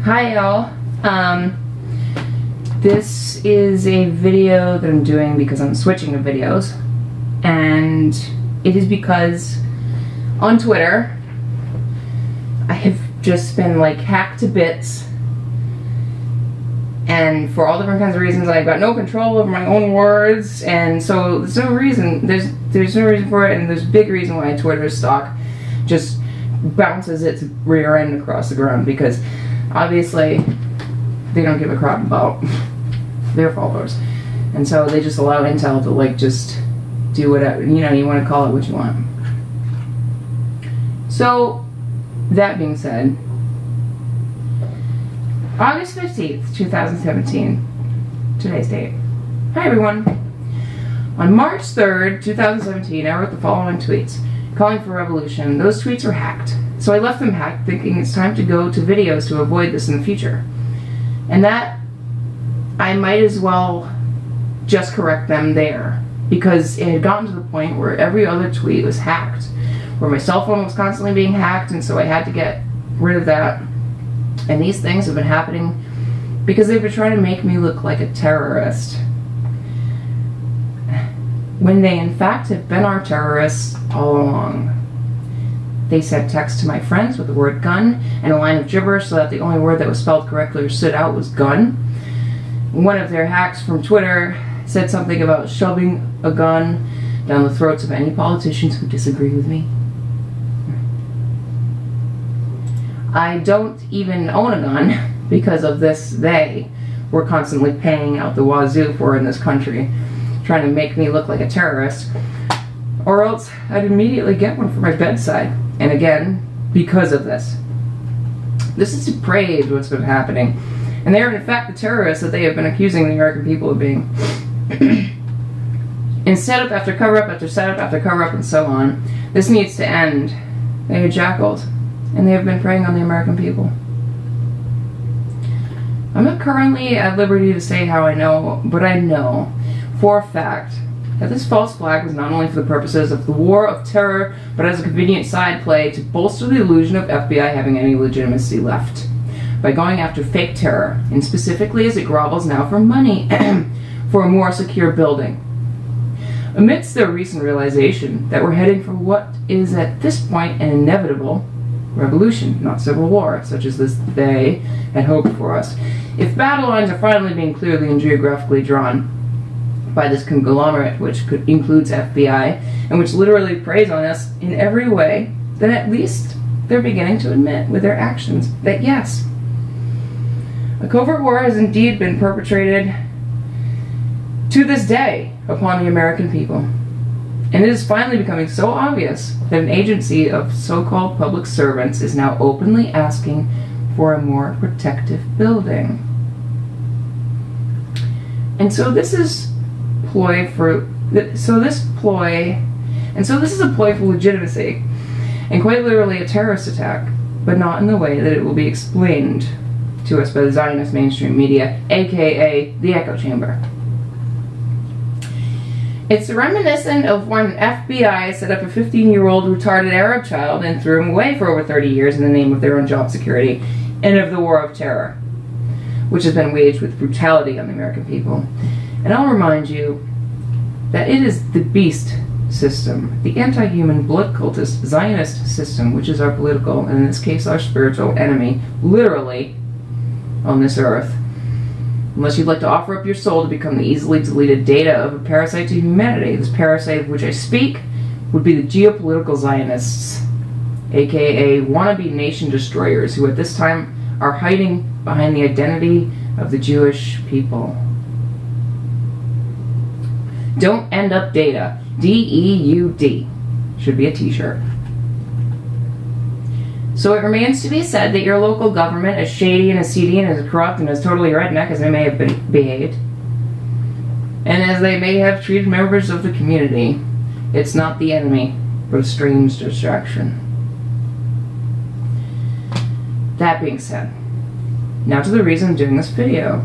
Hi y'all. This is a video that I'm doing because I'm switching of videos, and it is because on Twitter I have just been like hacked to bits, and for all different kinds of reasons. I've got no control over my own words, and so there's no reason for it, and there's a big reason why Twitter's stock just bounces its rear end across the ground, because obviously they don't give a crap about their followers, and so they just allow Intel to like just do whatever, you want to call it what you want. So that being said, August 15th, 2017, today's date. Hi everyone. On March 3rd, 2017, I wrote the following tweets, calling for revolution. Those tweets were hacked, so I left them hacked, thinking it's time to go to videos to avoid this in the future. And that, I might as well just correct them there, because it had gotten to the point where every other tweet was hacked, where my cell phone was constantly being hacked, and so I had to get rid of that. And these things have been happening because they've been trying to make me look like a terrorist, when they in fact have been our terrorists all along. They sent text to my friends with the word gun and a line of gibberish so that the only word that was spelled correctly or stood out was gun. One of their hacks from Twitter said something about shoving a gun down the throats of any politicians who disagree with me. I don't even own a gun because of this. They were constantly paying out the wazoo for in this country, trying to make me look like a terrorist, or else I'd immediately get one for my bedside. And again, because of this. This is depraved what's been happening. And they are in fact the terrorists that they have been accusing the American people of being. In setup after cover-up after setup after cover-up and so on, this needs to end. They are jackals, and they have been preying on the American people. I'm not currently at liberty to say how I know, but I know for a fact that this false flag was not only for the purposes of the war of terror, but as a convenient side play to bolster the illusion of FBI having any legitimacy left, by going after fake terror, and specifically as it grovels now for money for a more secure building. Amidst their recent realization that we're heading for what is at this point an inevitable revolution, not civil war, such as this they had hoped for us. If battle lines are finally being clearly and geographically drawn by this conglomerate, which includes FBI, and which literally preys on us in every way, then at least they're beginning to admit with their actions that yes, a covert war has indeed been perpetrated to this day upon the American people. And it is finally becoming so obvious that an agency of so-called public servants is now openly asking for a more protective building. And so this is a ploy for legitimacy, and quite literally a terrorist attack, but not in the way that it will be explained to us by the Zionist mainstream media, aka the echo chamber. It's reminiscent of when FBI set up a 15-year-old retarded Arab child and threw him away for over 30 years in the name of their own job security, and of the war of terror, which has been waged with brutality on the American people. And I'll remind you that it is the beast system, the anti-human, blood cultist, Zionist system, which is our political, and in this case our spiritual enemy, literally, on this earth. Unless you'd like to offer up your soul to become the easily deleted data of a parasite to humanity. This parasite of which I speak would be the geopolitical Zionists, aka wannabe nation destroyers, who at this time are hiding behind the identity of the Jewish people. Don't end up data. D-E-U-D. Should be a t-shirt. So it remains to be said that your local government, as shady and as seedy and as corrupt and as totally redneck as they may have behaved, and as they may have treated members of the community, it's not the enemy, but a strange distraction. That being said, now to the reason I'm doing this video.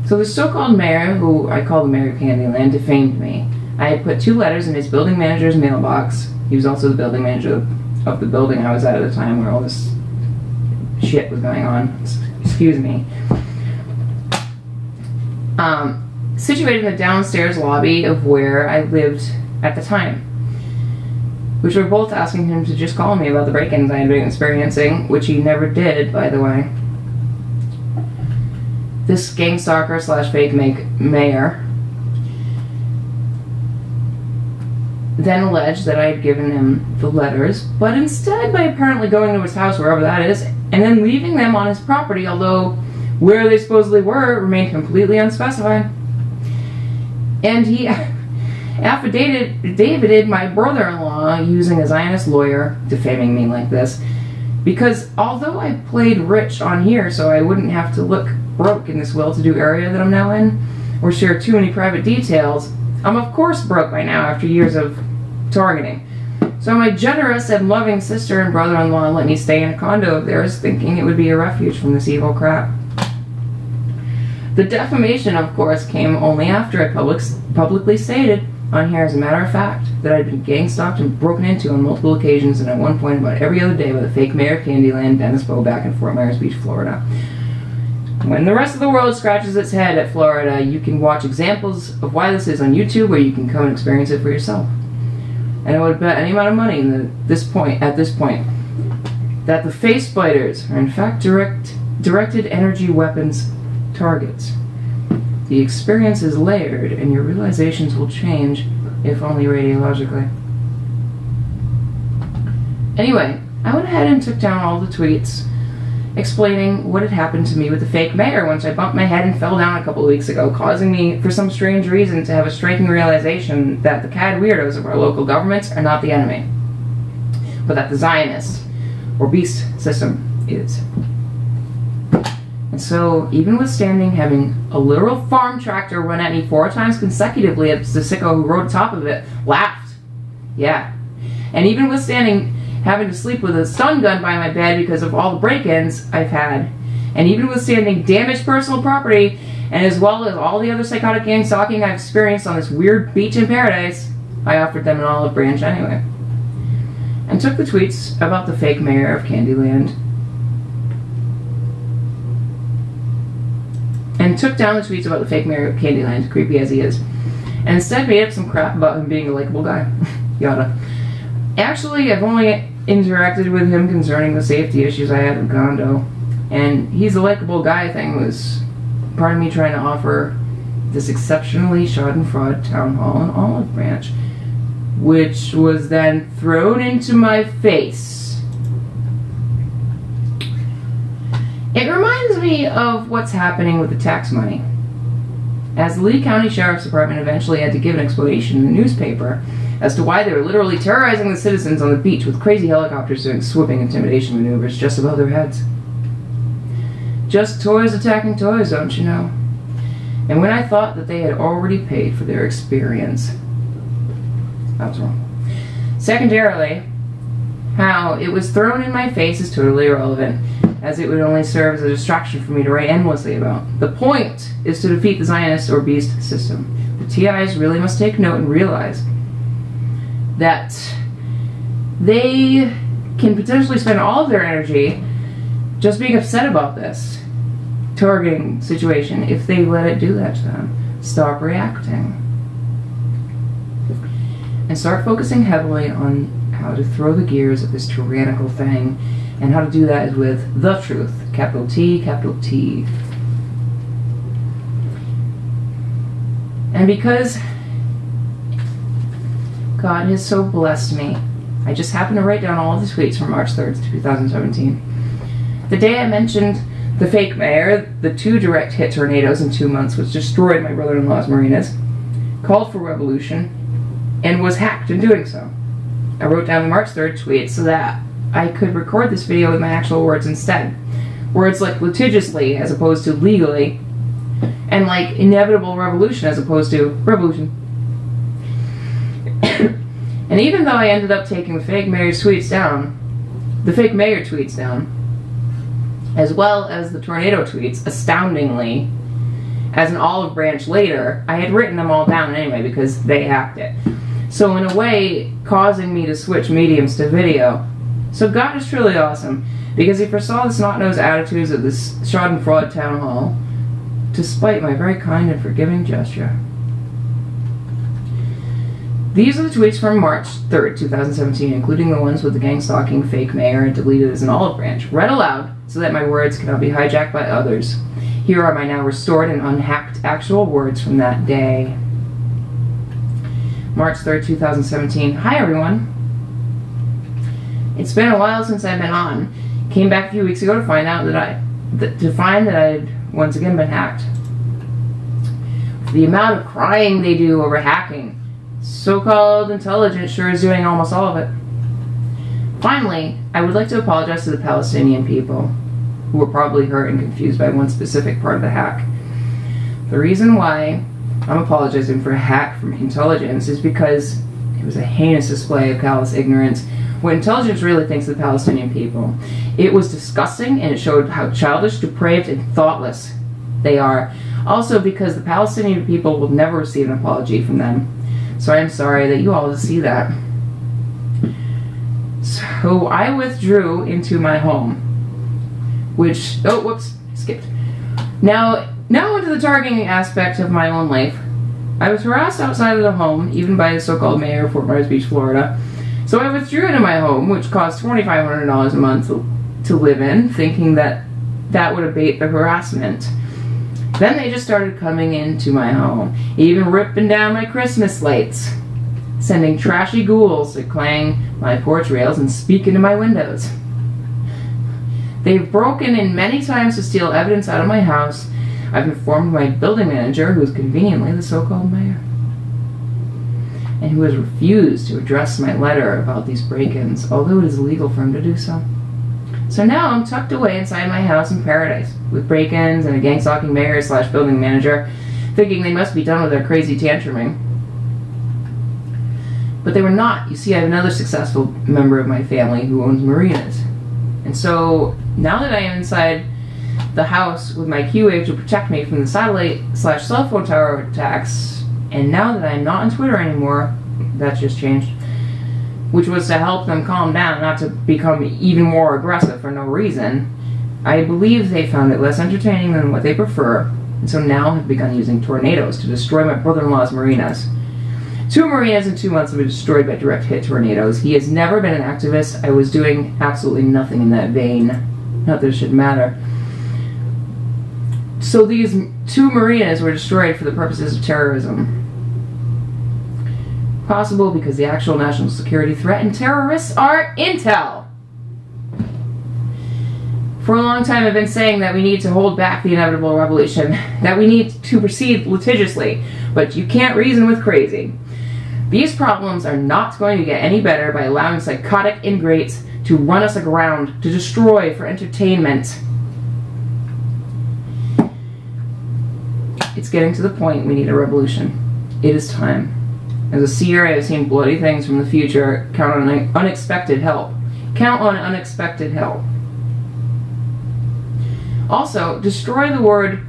So the so-called mayor, who I call the mayor of Candyland, defamed me. I had put 2 letters in his building manager's mailbox. He was also the building manager of the building I was at the time where all this shit was going on. excuse me, situated in the downstairs lobby of where I lived at the time, which were both asking him to just call me about the break-ins I had been experiencing, which he never did, by the way. This gang stalker / fake mayor then alleged that I had given him the letters, but instead by apparently going to his house, wherever that is, and then leaving them on his property, although where they supposedly were remained completely unspecified. And he affidavitted my brother-in-law using a Zionist lawyer, defaming me like this, because although I played rich on here so I wouldn't have to look broke in this well-to-do area that I'm now in, or share too many private details, I'm of course broke by now after years of targeting. So my generous and loving sister and brother-in-law let me stay in a condo of theirs, thinking it would be a refuge from this evil crap. The defamation, of course, came only after I publicly stated on here, as a matter of fact, that I'd been gang stalked and broken into on multiple occasions, and at one point about every other day by the fake mayor of Candyland, Dennis Poe, back in Fort Myers Beach, Florida. When the rest of the world scratches its head at Florida, you can watch examples of why this is on YouTube, where you can come and experience it for yourself. And I would bet any amount of money at this point that the face biters are in fact directed energy weapons targets. The experience is layered, and your realizations will change, if only radiologically. Anyway, I went ahead and took down all the tweets explaining what had happened to me with the fake mayor once I bumped my head and fell down a couple of weeks ago, causing me, for some strange reason, to have a striking realization that the CAD weirdos of our local governments are not the enemy, but that the Zionist, or beast system, is. And so, even withstanding having a literal farm tractor run at me 4 times consecutively, the sicko who rode top of it laughed. Yeah. And even withstanding having to sleep with a stun gun by my bed because of all the break-ins I've had, and even withstanding damaged personal property, and as well as all the other psychotic gang stalking I've experienced on this weird beach in paradise, I offered them an olive branch anyway. And took the tweets about the fake mayor of Candyland, and took down the tweets about the fake mayor of Candyland, creepy as he is, and instead made up some crap about him being a likable guy. Yada. Actually, I've only interacted with him concerning the safety issues I had with condo, and he's a likable guy thing was part of me trying to offer this exceptionally schadenfreude town hall in Olive Branch, which was then thrown into my face. It reminds me of what's happening with the tax money, as the Lee County Sheriff's Department eventually had to give an explanation in the newspaper as to why they were literally terrorizing the citizens on the beach with crazy helicopters doing swooping intimidation maneuvers just above their heads. Just toys attacking toys, don't you know? And when I thought that they had already paid for their experience, I was wrong. Secondarily, how it was thrown in my face is totally irrelevant, as it would only serve as a distraction for me to write endlessly about. The point is to defeat the Zionist or beast system. The TIs really must take note and realize that they can potentially spend all of their energy just being upset about this targeting situation if they let it do that to them. Stop reacting. And start focusing heavily on how to throw the gears of this tyrannical thing, and how to do that is with the truth, capital T, capital T. And because God has so blessed me, I just happened to write down all of the tweets from March 3rd, 2017. The day I mentioned the fake mayor, the 2 direct hit tornadoes in 2 months which destroyed my brother-in-law's marinas, called for revolution, and was hacked in doing so. I wrote down the March 3rd tweet so that I could record this video with my actual words instead. Words like litigiously as opposed to legally, and like inevitable revolution as opposed to revolution. And even though I ended up taking the fake mayor tweets down, as well as the tornado tweets, astoundingly, as an olive branch later, I had written them all down anyway because they hacked it. So in a way, causing me to switch mediums to video. So God is truly awesome. because he foresaw the snot-nosed attitudes of this schadenfreude town hall, despite my very kind and forgiving gesture. These are the tweets from March 3rd, 2017, including the ones with the gang-stalking fake mayor deleted as an olive branch, read aloud so that my words cannot be hijacked by others. Here are my now restored and unhacked actual words from that day. March 3rd, 2017. Hi, everyone. It's been a while since I've been on. Came back a few weeks ago to find out that I had once again been hacked. For the amount of crying they do over hacking, so-called intelligence sure is doing almost all of it. Finally, I would like to apologize to the Palestinian people who were probably hurt and confused by one specific part of the hack. The reason why I'm apologizing for a hack from intelligence is because it was a heinous display of callous ignorance. What intelligence really thinks of the Palestinian people. It was disgusting, and it showed how childish, depraved, and thoughtless they are. Also because the Palestinian people will never receive an apology from them. So I am sorry that you all see that. So I withdrew into my home, which, oh, whoops, skipped. Now into the targeting aspect of my own life. I was harassed outside of the home, even by the so-called mayor of Fort Myers Beach, Florida. So I withdrew into my home, which cost $2,500 a month to live in, thinking that that would abate the harassment. Then they just started coming into my home, even ripping down my Christmas lights, sending trashy ghouls to clang my porch rails and speak into my windows. They've broken in many times to steal evidence out of my house. I've informed my building manager, who is conveniently the so-called mayor, and who has refused to address my letter about these break-ins, although it is illegal for him to do so. So now I'm tucked away inside my house in paradise, with break-ins and a gang-stalking mayor / building manager, thinking they must be done with their crazy tantruming. But they were not. You see, I have another successful member of my family who owns marinas. And so, now that I am inside the house with my Q-Wave to protect me from the satellite / cell phone tower attacks, and now that I am not on Twitter anymore, that's just changed, which was to help them calm down, not to become even more aggressive for no reason, I believe they found it less entertaining than what they prefer, and so now have begun using tornadoes to destroy my brother-in-law's marinas. 2 marinas in 2 months have been destroyed by direct hit tornadoes. He has never been an activist. I was doing absolutely nothing in that vein. Not that it should matter. So these 2 marinas were destroyed for the purposes of terrorism. Possible because the actual national security threat and terrorists are intel. For a long time I've been saying that we need to hold back the inevitable revolution, that we need to proceed litigiously, but you can't reason with crazy. These problems are not going to get any better by allowing psychotic ingrates to run us aground, to destroy for entertainment. It's getting to the point we need a revolution. It is time. As a seer, I have seen bloody things from the future. Count on unexpected help. Count on unexpected help. Also, destroy the word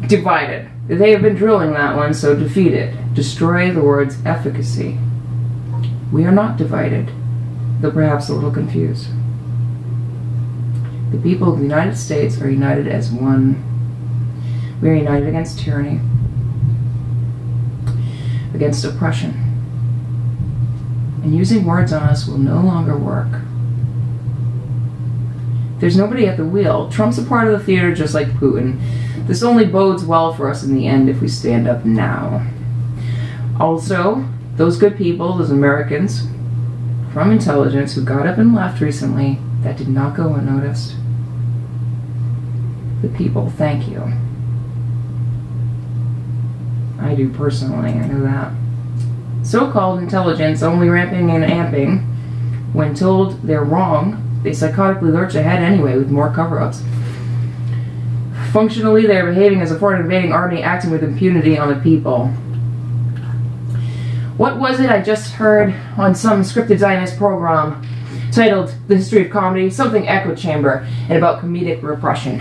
divided. They have been drilling that one, so defeat it. Destroy the word's efficacy. We are not divided, though perhaps a little confused. The people of the United States are united as one. We are united against tyranny, against oppression. And using words on us will no longer work. There's nobody at the wheel. Trump's a part of the theater just like Putin. This only bodes well for us in the end if we stand up now. Also, those good people, those Americans from intelligence who got up and left recently, that did not go unnoticed. The people, thank you. I do personally, I know that. So-called intelligence only ramping and amping. When told they're wrong, they psychotically lurch ahead anyway with more cover-ups. Functionally, they are behaving as a foreign invading army acting with impunity on the people. What was it I just heard on some scripted Zionist program titled The History of Comedy? Something echo chamber and about comedic repression.